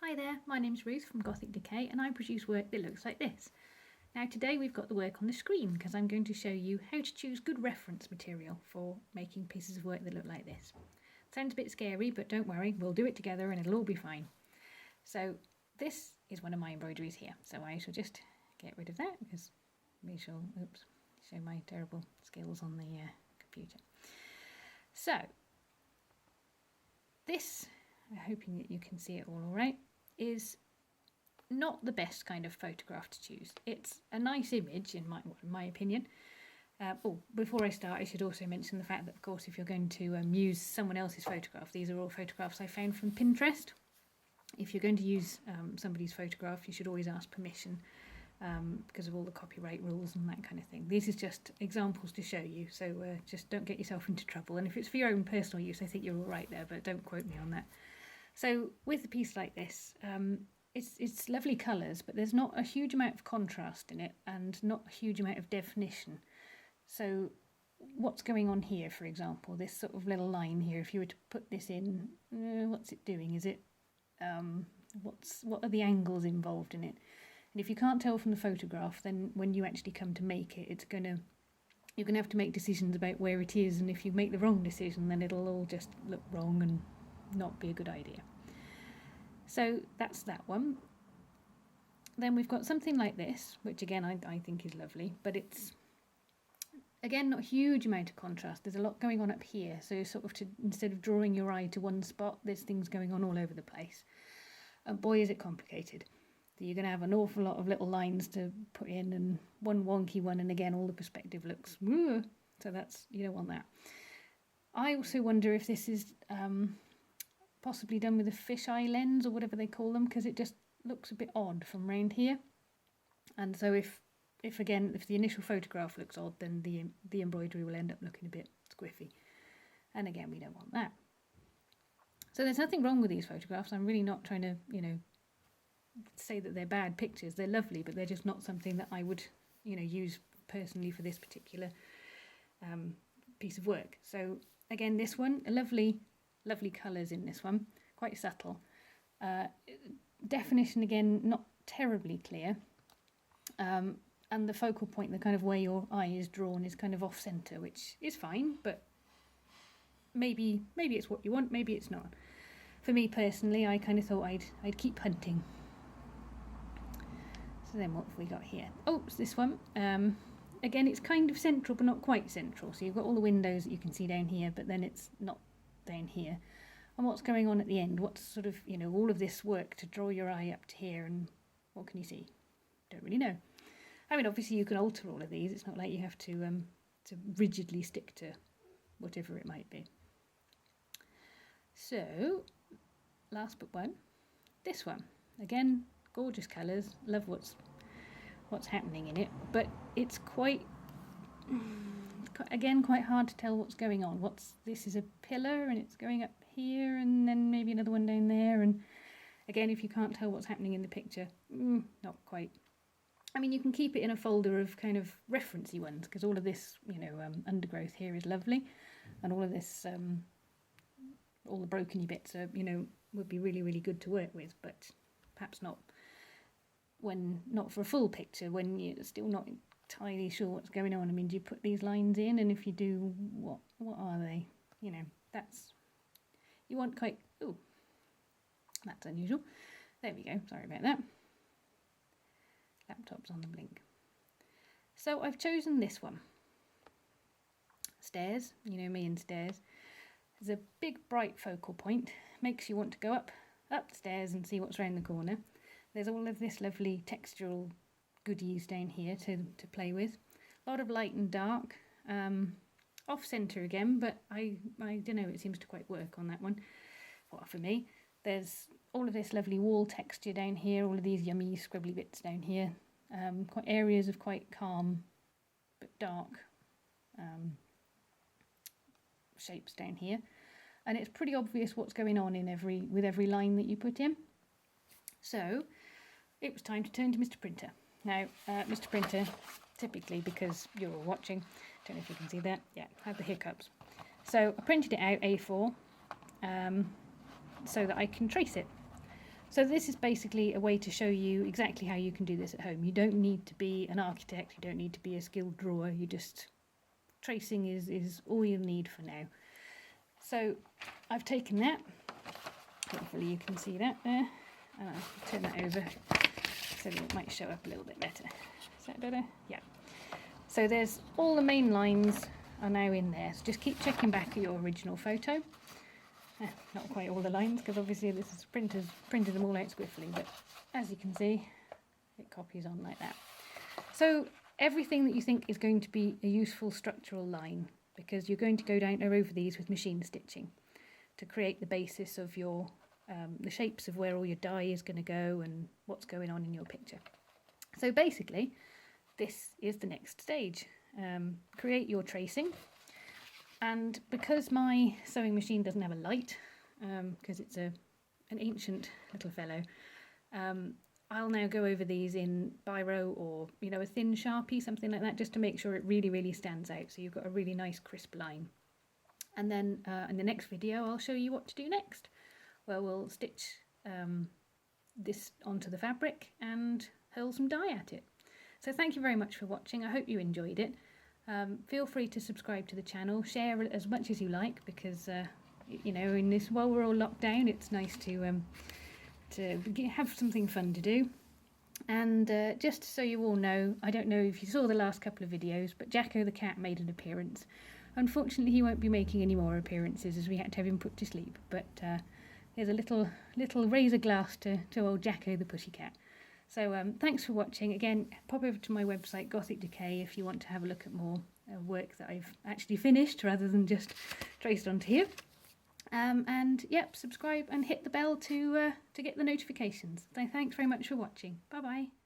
Hi there, my name's Ruth from Gothic Decay and I produce work that looks like this. Now today we've got the work on the screen because I'm going to show you how to choose good reference material for making pieces of work that look like this. Sounds a bit scary, but don't worry, we'll do it together and it'll all be fine. So this is one of my embroideries here, so I shall just get rid of that because we shall, show my terrible skills on the computer. So this, I'm hoping that you can see it all right, is not the best kind of photograph to choose. It's a nice image in my opinion. Before I start, I should also mention the fact that, of course, if you're going to use someone else's photograph, these are all photographs I found from Pinterest. If you're going to use somebody's photograph, you should always ask permission because of all the copyright rules and that kind of thing. These are just examples to show you, so just don't get yourself into trouble. And if it's for your own personal use, I think you're all right there, but don't quote me on that. So with a piece like this, it's lovely colours, but there's not a huge amount of contrast in it and not a huge amount of definition. So what's going on here, for example, this sort of little line here, if you were to put this in, what's it doing? Is it, what are the angles involved in it? And if you can't tell from the photograph, then when you actually come to make it, you're going to have to make decisions about where it is, and if you make the wrong decision, then it'll all just look wrong and not be a good idea. So that's that one. Then we've got something like this, which again I think is lovely, but it's again not a huge amount of contrast. There's a lot going on up here, so sort of instead of drawing your eye to one spot, there's things going on all over the place. And boy is it complicated. So you're going to have an awful lot of little lines to put in, and one wonky one, and again all the perspective looks woo, so that's, you don't want that. I also wonder if this is possibly done with a fisheye lens or whatever they call them, because it just looks a bit odd from round here. And so if the initial photograph looks odd, then the embroidery will end up looking a bit squiffy. And again, we don't want that. So there's nothing wrong with these photographs. I'm really not trying to, say that they're bad pictures. They're lovely, but they're just not something that I would, use personally for this particular piece of work. So again, this one, a lovely colours in this one, quite subtle. Definition again, not terribly clear. And the focal point, the kind of way your eye is drawn, is kind of off centre, which is fine, but maybe it's what you want, maybe it's not. For me personally, I kind of thought I'd keep hunting. So then what have we got here? Oh, it's this one. Again, it's kind of central, but not quite central. So you've got all the windows that you can see down here, but then it's not down here. And what's going on at the end? What's sort of, all of this work to draw your eye up to here, and what can you see? Don't really know. I mean, obviously you can alter all of these. It's not like you have to rigidly stick to whatever it might be. So, last but one, this one. Again, gorgeous colours. Love what's happening in it, but it's quite hard to tell what's going on. This is a pillar and it's going up here and then maybe another one down there, and again, if you can't tell what's happening in the picture, not quite. I mean, you can keep it in a folder of kind of referencey ones, because all of this, undergrowth here is lovely, and all of this, all the brokeny bits are, would be really, really good to work with, but perhaps not for a full picture, when you're still not entirely sure what's going on. I mean, do you put these lines in, and if you do, what are they? You want quite, that's unusual. There we go, sorry about that. Laptop's on the blink. So I've chosen this one. Stairs, me and stairs. There's a big bright focal point, makes you want to go up the stairs and see what's around the corner. There's all of this lovely textural goodies down here to play with. A lot of light and dark, off centre again, but I don't know, it seems to quite work on that one. Well, for me, there's all of this lovely wall texture down here, all of these yummy scribbly bits down here, quite areas of quite calm but dark shapes down here, and it's pretty obvious what's going on with every line that you put in. So it was time to turn to Mr. Printer. Now, Mr. Printer, typically, because you're all watching, don't know if you can see that, yeah, had the hiccups. So I printed it out A4 so that I can trace it. So this is basically a way to show you exactly how you can do this at home. You don't need to be an architect, you don't need to be a skilled drawer, you just, tracing is all you need for now. So I've taken that, hopefully you can see that there, and I'll turn that over so that it might show up a little bit better. Is that better? Yeah. So there's all the main lines are now in there, so just keep checking back at your original photo. Not quite all the lines, because obviously this is printed them all out swiftly, but as you can see, it copies on like that. So everything that you think is going to be a useful structural line, because you're going to go down over these with machine stitching to create the basis of your the shapes of where all your dye is going to go and what's going on in your picture. So basically, this is the next stage. Create your tracing. And because my sewing machine doesn't have a light, because it's an ancient little fellow, I'll now go over these in biro or, you know, a thin Sharpie, something like that, just to make sure it really, really stands out. So you've got a really nice crisp line. And then in the next video, I'll show you what to do next, where we'll stitch this onto the fabric and hurl some dye at it. So thank you very much for watching. I hope you enjoyed it. Feel free to subscribe to the channel, share it as much as you like, because you know, in this, while we're all locked down, it's nice to have something fun to do. And just so you all know, I don't know if you saw the last couple of videos, but Jacko the cat made an appearance. Unfortunately, he won't be making any more appearances, as we had to have him put to sleep, but there's a little razor glass to old Jacko the pussycat. So thanks for watching. Again, pop over to my website, Gothic Decay, if you want to have a look at more work that I've actually finished rather than just traced onto here. And yep, subscribe and hit the bell to get the notifications. So thanks very much for watching. Bye bye.